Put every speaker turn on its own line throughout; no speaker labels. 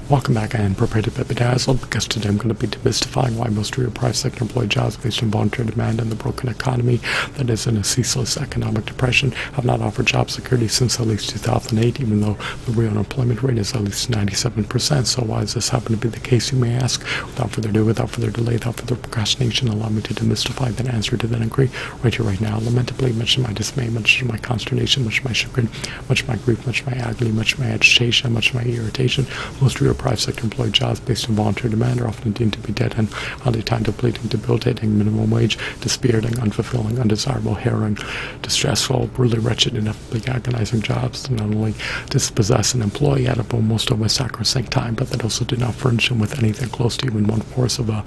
Welcome back. I am prepared to be bedazzled because today I'm going to be demystifying why most real private sector employ jobs based on voluntary demand in the broken economy that is in a ceaseless economic depression have not offered job security since at least 2008, even though the real unemployment rate is at least 97%. So why does this happen to be the case, you may ask? Without further ado, without further delay, without further procrastination, allow me to demystify that answer to that inquiry right here, right now. Lamentably, much of my dismay, much of my consternation, much of my chagrin, much of my grief, much of my agony, much of my agitation, much of my irritation, most real private sector employed jobs based on voluntary demand are often deemed to be dead end, highly time depleting, debilitating, minimum wage, dispiriting, unfulfilling, undesirable, harrowing, distressful, brutally wretched, ineffably agonizing jobs that not only dispossess an employee out of almost always sacrosanct time, but that also do not furnish him with anything close to even 1/4 of a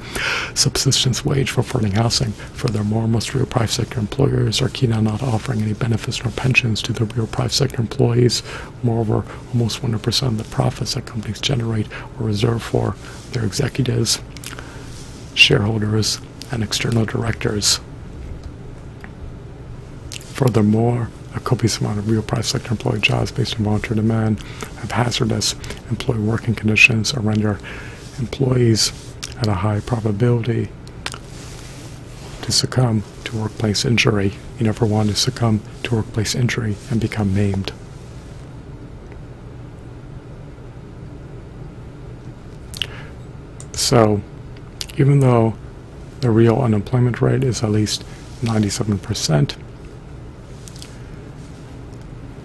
subsistence wage for affording housing. Furthermore, most real private sector employers are keen on not offering any benefits nor pensions to their real private sector employees. Moreover, almost 100% of the profits that companies generate are reserved for their executives, shareholders, and external directors. Furthermore, a copious amount of real private sector employed jobs based on voluntary demand have hazardous employee working conditions or render employees at a high probability to succumb to workplace injury. You never want to succumb to workplace injury and become maimed. So, even though the real unemployment rate is at least 97%,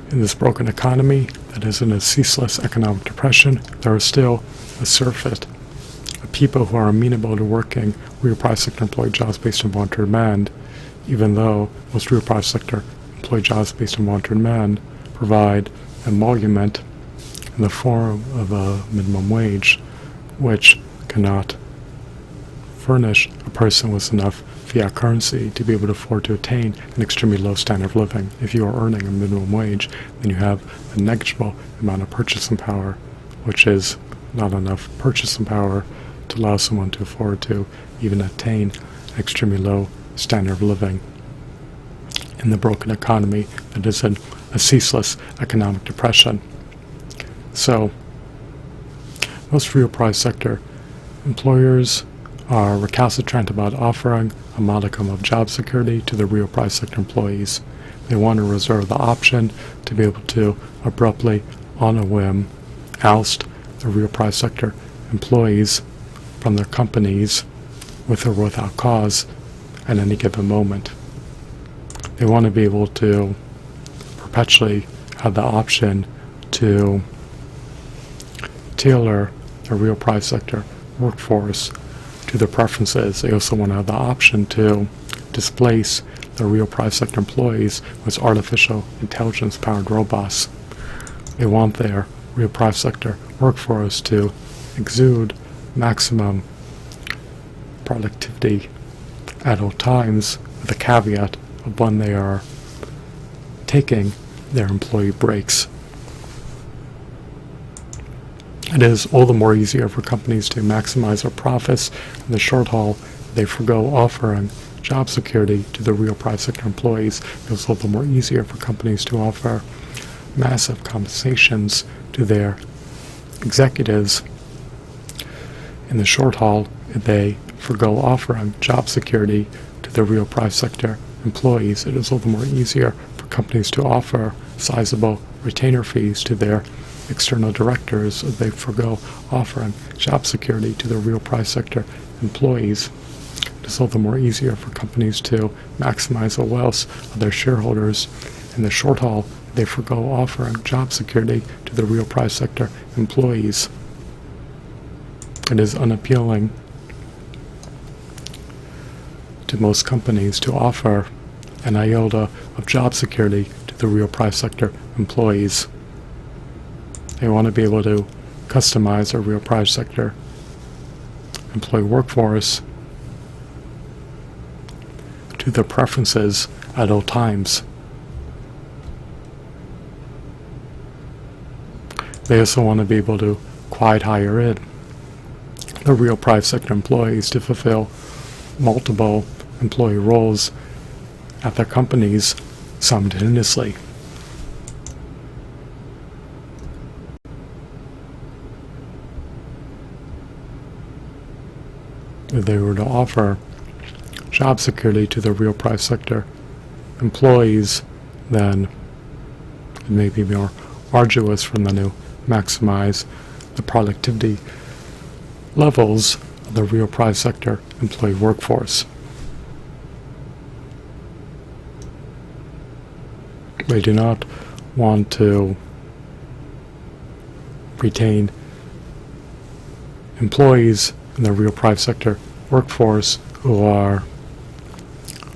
in this broken economy that is in a ceaseless economic depression, there are still a surfeit of people who are amenable to working real private sector employed jobs based on voluntary demand, even though most real private sector employed jobs based on voluntary demand provide emolument in the form of a minimum wage, which cannot furnish a person with enough fiat currency to be able to afford to attain an extremely low standard of living. If you are earning a minimum wage, then you have a negligible amount of purchasing power, which is not enough purchasing power to allow someone to afford to even attain an extremely low standard of living in the broken economy that is in a ceaseless economic depression. So, most real private sector employers are recalcitrant about offering a modicum of job security to the real private sector employees. They want to reserve the option to be able to abruptly, on a whim, oust the real private sector employees from their companies with or without cause at any given moment. They want to be able to perpetually have the option to tailor the real private sector workforce to their preferences. They also want to have the option to displace the real private sector employees with artificial intelligence powered robots. They want their real private sector workforce to exude maximum productivity at all times, with the caveat of when they are taking their employee breaks. It is all the more easier for companies to maximize their profits in the short haul. They forgo offering job security to the real private sector employees. It is all the more easier for companies to offer massive compensations to their executives. In the short haul, they forgo offering job security to the real private sector employees. It is all the more easier for companies to offer sizable retainer fees to their external directors. They forgo offering job security to the real private sector employees. It is all the more easier for companies to maximize the wealth of their shareholders. In the short haul, they forgo offering job security to the real private sector employees. It is unappealing to most companies to offer an iota of job security to the real private sector employees. They want to be able to customize their real private sector employee workforce to their preferences at all times. They also want to be able to quite hire in the real private sector employees to fulfill multiple employee roles at their companies simultaneously. if they were to offer job security to the real private sector employees, then it may be more arduous for them to maximize the productivity levels of the real private sector employee workforce. They do not want to retain employees in the real private sector workforce who are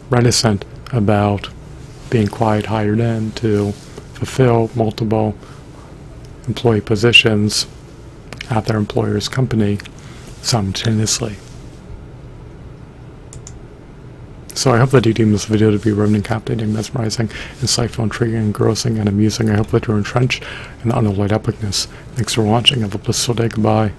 reticent about being quite hired in to fulfill multiple employee positions at their employer's company simultaneously. So I hope that you deem this video to be riveting, captivating, mesmerizing, insightful, intriguing, engrossing, and amusing. I hope that you're entrenched in the unalloyed epicness. Thanks for watching. Have a blissful day. Goodbye.